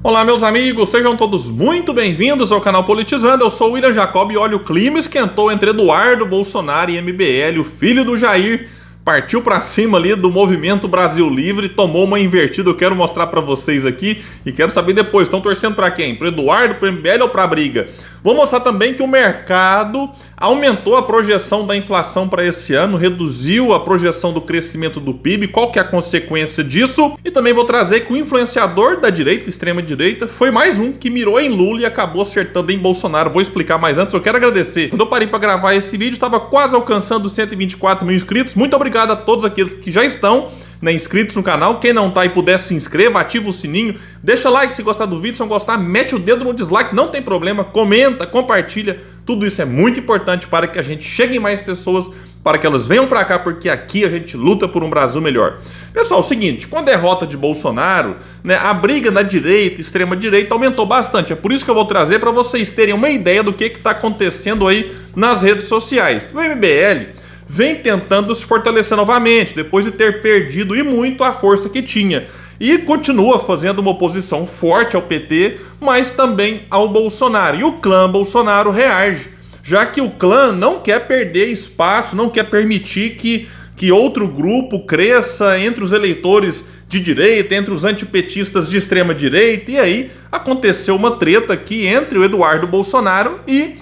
Olá, meus amigos, sejam todos muito bem-vindos ao canal Politizando. Eu sou o William Jacob e olha, o clima esquentou entre Eduardo Bolsonaro e MBL. O filho do Jair partiu pra cima ali do Movimento Brasil Livre, tomou uma invertida. Eu quero mostrar pra vocês aqui e quero saber depois, estão torcendo pra quem? Pro Eduardo, pro MBL ou pra briga? Vou mostrar também que o mercado aumentou a projeção da inflação para esse ano, reduziu a projeção do crescimento do PIB, qual que é a consequência disso? E também vou trazer que o influenciador da direita, extrema-direita, foi mais um que mirou em Lula e acabou acertando em Bolsonaro. Vou explicar mais antes, eu quero agradecer. Quando eu parei para gravar esse vídeo, estava quase alcançando 124 mil inscritos. Muito obrigado a todos aqueles que já estão inscritos no canal. Quem não tá e puder, se inscreva, ativa o sininho, deixa like se gostar do vídeo, se não gostar, mete o dedo no dislike, não tem problema, comenta, compartilha, tudo isso é muito importante para que a gente chegue em mais pessoas, para que elas venham para cá, porque aqui a gente luta por um Brasil melhor. Pessoal, é o seguinte, com a derrota de Bolsonaro, a briga da direita, extrema-direita, aumentou bastante. É por isso que eu vou trazer para vocês terem uma ideia do que está acontecendo aí nas redes sociais. O MBL vem tentando se fortalecer novamente, depois de ter perdido e muito a força que tinha. E continua fazendo uma oposição forte ao PT, mas também ao Bolsonaro. E o clã Bolsonaro reage, já que o clã não quer perder espaço, não quer permitir que outro grupo cresça entre os eleitores de direita, entre os antipetistas de extrema direita. E aí aconteceu uma treta aqui entre o Eduardo Bolsonaro e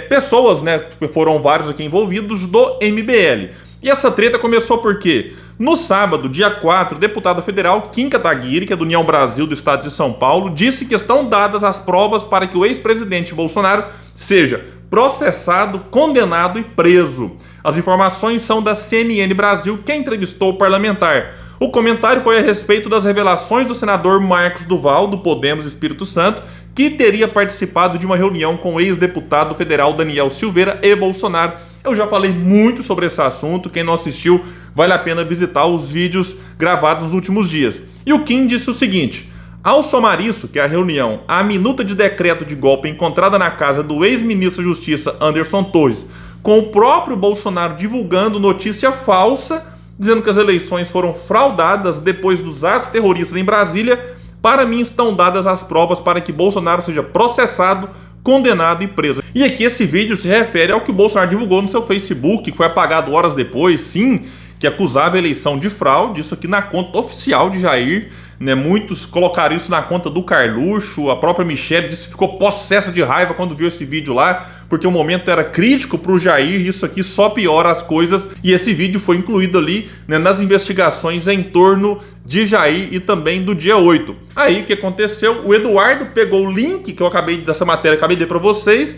pessoas, foram vários aqui envolvidos do MBL. E essa treta começou por quê? No sábado, dia 4, o deputado federal Kim Kataguiri, que é do União Brasil do estado de São Paulo, disse que estão dadas as provas para que o ex-presidente Bolsonaro seja processado, condenado e preso. As informações são da CNN Brasil, que entrevistou o parlamentar. O comentário foi a respeito das revelações do senador Marcos Duval, do Podemos Espírito Santo, que teria participado de uma reunião com o ex-deputado federal Daniel Silveira e Bolsonaro. Eu já falei muito sobre esse assunto, quem não assistiu, vale a pena visitar os vídeos gravados nos últimos dias. E o Kim disse o seguinte: ao somar isso, que é a reunião, a minuta de decreto de golpe encontrada na casa do ex-ministro da Justiça Anderson Torres, com o próprio Bolsonaro divulgando notícia falsa, dizendo que as eleições foram fraudadas depois dos atos terroristas em Brasília, para mim estão dadas as provas para que Bolsonaro seja processado, condenado e preso. E aqui esse vídeo se refere ao que o Bolsonaro divulgou no seu Facebook, que foi apagado horas depois, sim, que acusava a eleição de fraude, isso aqui na conta oficial de Jair. Muitos colocaram isso na conta do Carluxo, a própria Michelle disse que ficou possessa de raiva quando viu esse vídeo lá, porque o momento era crítico para o Jair, isso aqui só piora as coisas, e esse vídeo foi incluído ali nas investigações em torno de Jair e também do dia 8. Aí o que aconteceu? O Eduardo pegou o link que eu dessa matéria, acabei de ler para vocês,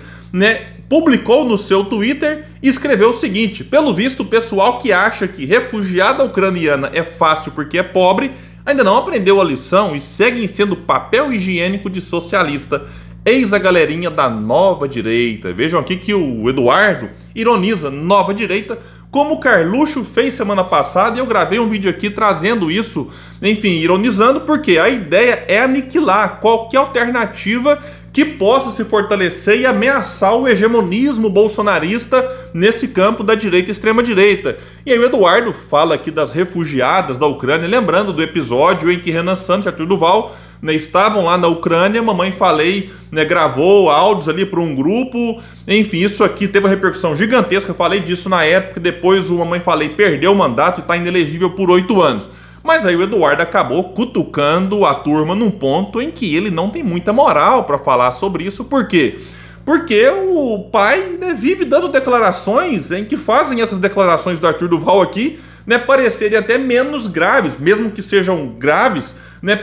publicou no seu Twitter e escreveu o seguinte: pelo visto, o pessoal que acha que refugiada ucraniana é fácil porque é pobre, ainda não aprendeu a lição e seguem sendo papel higiênico de socialista. Eis a galerinha da nova direita. Vejam aqui que o Eduardo ironiza nova direita, como o Carluxo fez semana passada, e eu gravei um vídeo aqui trazendo isso, enfim, ironizando, porque a ideia é aniquilar qualquer alternativa que possa se fortalecer e ameaçar o hegemonismo bolsonarista nesse campo da direita e extrema-direita. E aí o Eduardo fala aqui das refugiadas da Ucrânia, lembrando do episódio em que Renan Santos e Arthur Duval estavam lá na Ucrânia. Mamãe Falei gravou áudios ali para um grupo, enfim, isso aqui teve uma repercussão gigantesca. Eu falei disso na época, depois o Mamãe Falei perdeu o mandato e está inelegível por 8 anos. Mas aí o Eduardo acabou cutucando a turma num ponto em que ele não tem muita moral para falar sobre isso. Por quê? Porque o pai vive dando declarações em que fazem essas declarações do Arthur Duval aqui parecerem até menos graves, mesmo que sejam graves,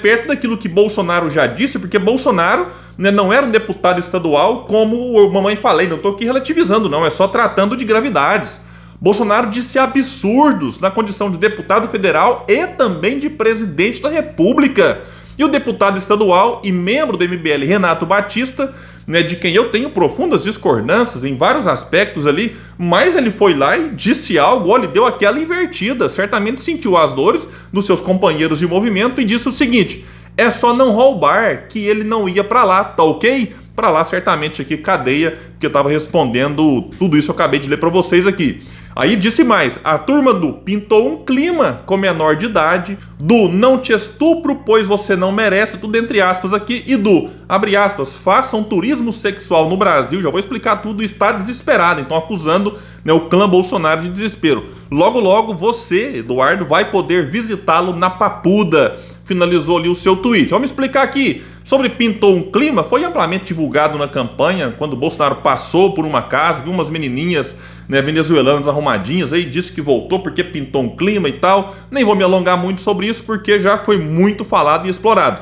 perto daquilo que Bolsonaro já disse, porque Bolsonaro não era um deputado estadual como a Mamãe Falei, não estou aqui relativizando não, é só tratando de gravidades. Bolsonaro disse absurdos na condição de deputado federal e também de presidente da República. E o deputado estadual e membro do MBL, Renato Batista, de quem eu tenho profundas discordâncias em vários aspectos ali, mas ele foi lá e disse algo, ele deu aquela invertida, certamente sentiu as dores dos seus companheiros de movimento e disse o seguinte: é só não roubar que ele não ia pra lá, tá ok? Pra lá certamente aqui cadeia, que eu tava respondendo tudo isso que eu acabei de ler pra vocês aqui. Aí disse mais, a turma do pintou um clima com menor de idade, do não te estupro, pois você não merece, tudo entre aspas aqui, e do, abre aspas, façam turismo sexual no Brasil, já vou explicar tudo, está desesperado, então acusando, né, o clã Bolsonaro de desespero. Logo, logo, você, Eduardo, vai poder visitá-lo na Papuda, finalizou ali o seu tweet. Vamos explicar aqui. Sobre pintou um clima, foi amplamente divulgado na campanha, quando o Bolsonaro passou por uma casa, viu umas menininhas, né, venezuelanas arrumadinhas, aí disse que voltou porque pintou um clima e tal. Nem vou me alongar muito sobre isso, porque já foi muito falado e explorado.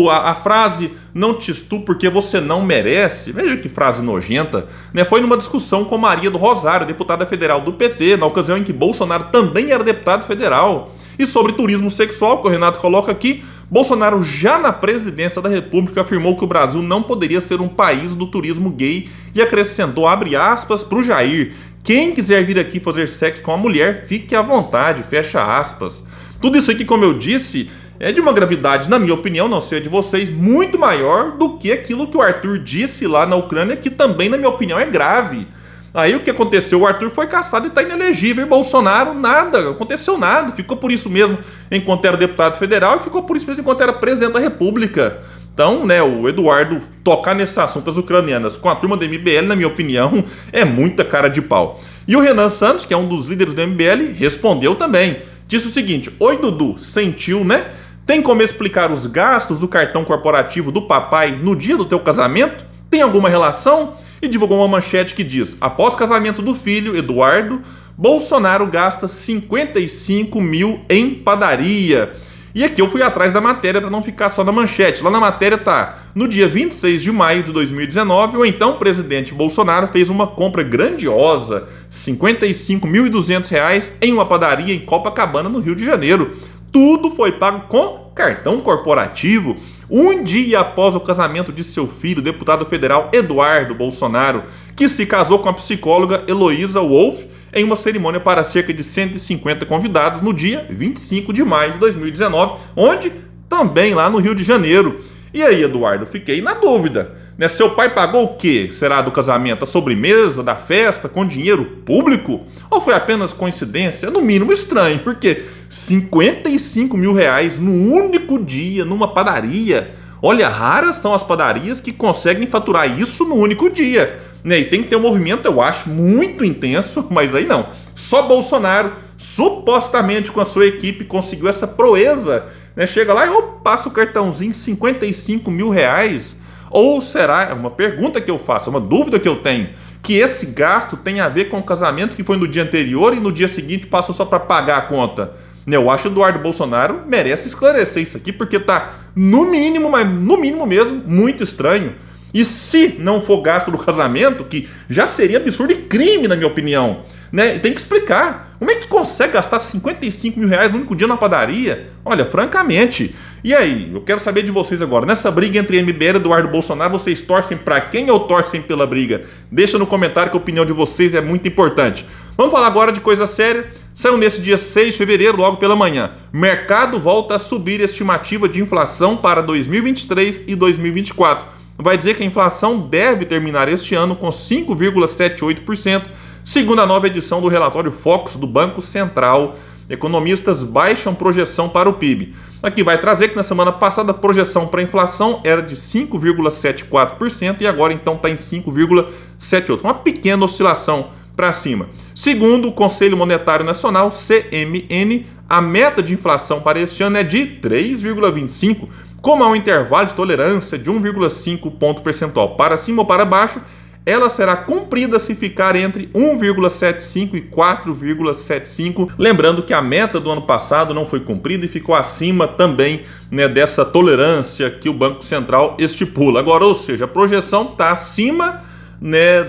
A frase, não te estupro porque você não merece, veja que frase nojenta, né, foi numa discussão com Maria do Rosário, deputada federal do PT, na ocasião em que Bolsonaro também era deputado federal. E sobre turismo sexual, que o Renato coloca aqui, Bolsonaro, já na presidência da República, afirmou que o Brasil não poderia ser um país do turismo gay e acrescentou, abre aspas, para o Jair, quem quiser vir aqui fazer sexo com a mulher, fique à vontade, fecha aspas. Tudo isso aqui, como eu disse, é de uma gravidade, na minha opinião, não sei a de vocês, muito maior do que aquilo que o Arthur disse lá na Ucrânia, que também, na minha opinião, é grave. Aí o que aconteceu? O Arthur foi caçado e está inelegível. E Bolsonaro, nada, aconteceu nada. Ficou por isso mesmo enquanto era deputado federal e ficou por isso mesmo enquanto era presidente da República. Então, né, o Eduardo tocar nesses assuntos ucranianas com a turma do MBL, na minha opinião, é muita cara de pau. E o Renan Santos, que é um dos líderes do MBL, respondeu também. Disse o seguinte, oi Dudu, sentiu, né? Tem como explicar os gastos do cartão corporativo do papai no dia do teu casamento? Tem alguma relação? E divulgou uma manchete que diz, após casamento do filho, Eduardo, Bolsonaro gasta 55 mil em padaria. E aqui eu fui atrás da matéria para não ficar só na manchete. Lá na matéria tá, no dia 26 de maio de 2019, o então presidente Bolsonaro fez uma compra grandiosa, R$ 55.200 em uma padaria em Copacabana, no Rio de Janeiro. Tudo foi pago com cartão corporativo. Um dia após o casamento de seu filho, o deputado federal Eduardo Bolsonaro, que se casou com a psicóloga Heloísa Wolff em uma cerimônia para cerca de 150 convidados no dia 25 de maio de 2019, onde também lá no Rio de Janeiro. E aí, Eduardo, fiquei na dúvida, né? Seu pai pagou o quê? Será do casamento? A sobremesa, da festa, com dinheiro público? Ou foi apenas coincidência? No mínimo estranho, porque 55 mil reais num único dia, numa padaria. Olha, raras são as padarias que conseguem faturar isso num único dia, né? E tem que ter um movimento, eu acho, muito intenso, mas aí não. Só Bolsonaro, supostamente com a sua equipe, conseguiu essa proeza, né? Chega lá e passa o cartãozinho, 55 mil reais. Ou será, é uma pergunta que eu faço, é uma dúvida que eu tenho, que esse gasto tem a ver com o casamento que foi no dia anterior e no dia seguinte passou só para pagar a conta? Eu acho que o Eduardo Bolsonaro merece esclarecer isso aqui, porque tá, no mínimo, mas no mínimo mesmo, muito estranho. E se não for gasto do casamento, que já seria absurdo e crime, na minha opinião, né? Tem que explicar. Como é que consegue gastar 55 mil reais no único dia na padaria? Olha, francamente. E aí, eu quero saber de vocês agora. Nessa briga entre MBL e Eduardo Bolsonaro, vocês torcem pra quem ou torcem pela briga? Deixa no comentário que a opinião de vocês é muito importante. Vamos falar agora de coisa séria. Saiu nesse dia 6 de fevereiro, logo pela manhã. Mercado volta a subir a estimativa de inflação para 2023 e 2024. Vai dizer que a inflação deve terminar este ano com 5,78%, segundo a nova edição do relatório Focus do Banco Central. Economistas baixam projeção para o PIB. Aqui vai trazer que na semana passada a projeção para a inflação era de 5,74% e agora então está em 5,78%. Uma pequena oscilação para cima. Segundo o Conselho Monetário Nacional, CMN, a meta de inflação para este ano é de 3,25%. Como há um intervalo de tolerância de 1,5 ponto percentual para cima ou para baixo, ela será cumprida se ficar entre 1,75 e 4,75. Lembrando que a meta do ano passado não foi cumprida e ficou acima também, né, dessa tolerância que o Banco Central estipula. Agora, ou seja, a projeção está acima, né,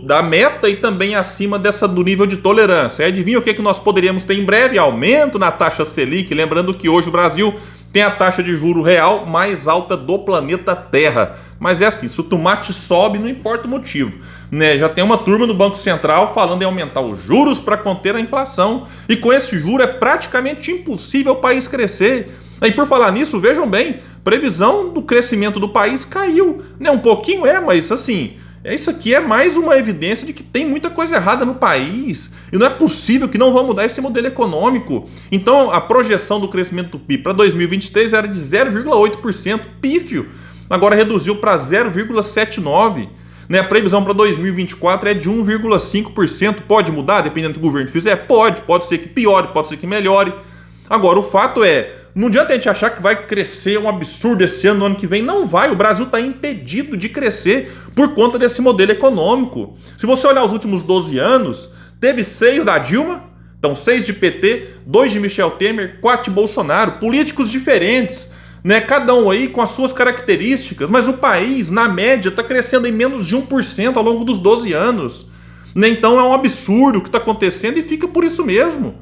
da meta e também acima do nível de tolerância. E adivinha o que nós poderíamos ter em breve? Aumento na taxa Selic. Lembrando que hoje o Brasil tem a taxa de juro real mais alta do planeta Terra. Mas é assim, se o tomate sobe, não importa o motivo, né? Já tem uma turma do Banco Central falando em aumentar os juros para conter a inflação. E com esse juro é praticamente impossível o país crescer. E por falar nisso, vejam bem, previsão do crescimento do país caiu, né? Um pouquinho mas assim, Isso aqui é mais uma evidência de que tem muita coisa errada no país e não é possível que não vão mudar esse modelo econômico. Então a projeção do crescimento do PIB para 2023 era de 0,8%, pífio. Agora reduziu para 0,79%. Né? A previsão para 2024 é de 1,5%. Pode mudar dependendo do que o governo fizer? Pode ser que piore, pode ser que melhore. Agora o fato é, não adianta a gente achar que vai crescer um absurdo esse ano, no ano que vem. Não vai, o Brasil está impedido de crescer por conta desse modelo econômico. Se você olhar os últimos 12 anos, teve 6 da Dilma, então 6 de PT, 2 de Michel Temer, 4 de Bolsonaro, políticos diferentes, né? Cada um aí com as suas características, mas o país, na média, está crescendo em menos de 1% ao longo dos 12 anos. Né? Então é um absurdo o que está acontecendo e fica por isso mesmo.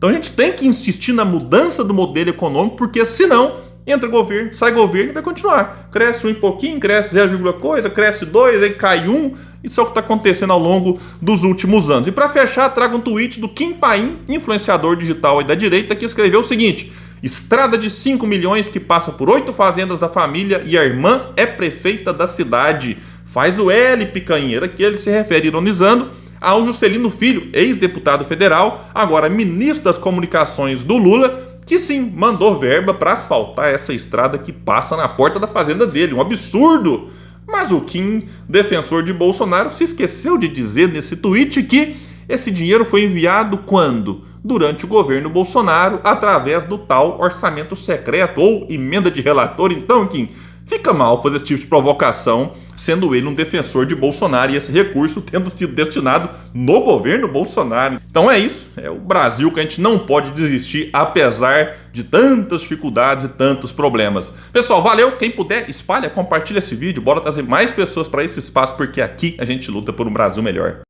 Então a gente tem que insistir na mudança do modelo econômico, porque senão entra governo, sai governo e vai continuar. Cresce um pouquinho, cresce 0, coisa, cresce 2, aí cai 1. Isso é o que está acontecendo ao longo dos últimos anos. E para fechar, trago um tweet do Kim Paim, influenciador digital aí da direita, que escreveu o seguinte: estrada de 5 milhões que passa por 8 fazendas da família e a irmã é prefeita da cidade. Faz o L, picanheira, que ele se refere ironizando ao Juscelino Filho, ex-deputado federal, agora ministro das comunicações do Lula, que sim, mandou verba para asfaltar essa estrada que passa na porta da fazenda dele. Um absurdo! Mas o Kim, defensor de Bolsonaro, se esqueceu de dizer nesse tweet que esse dinheiro foi enviado quando? Durante o governo Bolsonaro, através do tal orçamento secreto ou emenda de relator. Então, Kim, fica mal fazer esse tipo de provocação, sendo ele um defensor de Bolsonaro e esse recurso tendo sido destinado no governo Bolsonaro. Então é isso, é o Brasil que a gente não pode desistir, apesar de tantas dificuldades e tantos problemas. Pessoal, valeu, quem puder, espalha, compartilha esse vídeo, bora trazer mais pessoas para esse espaço, porque aqui a gente luta por um Brasil melhor.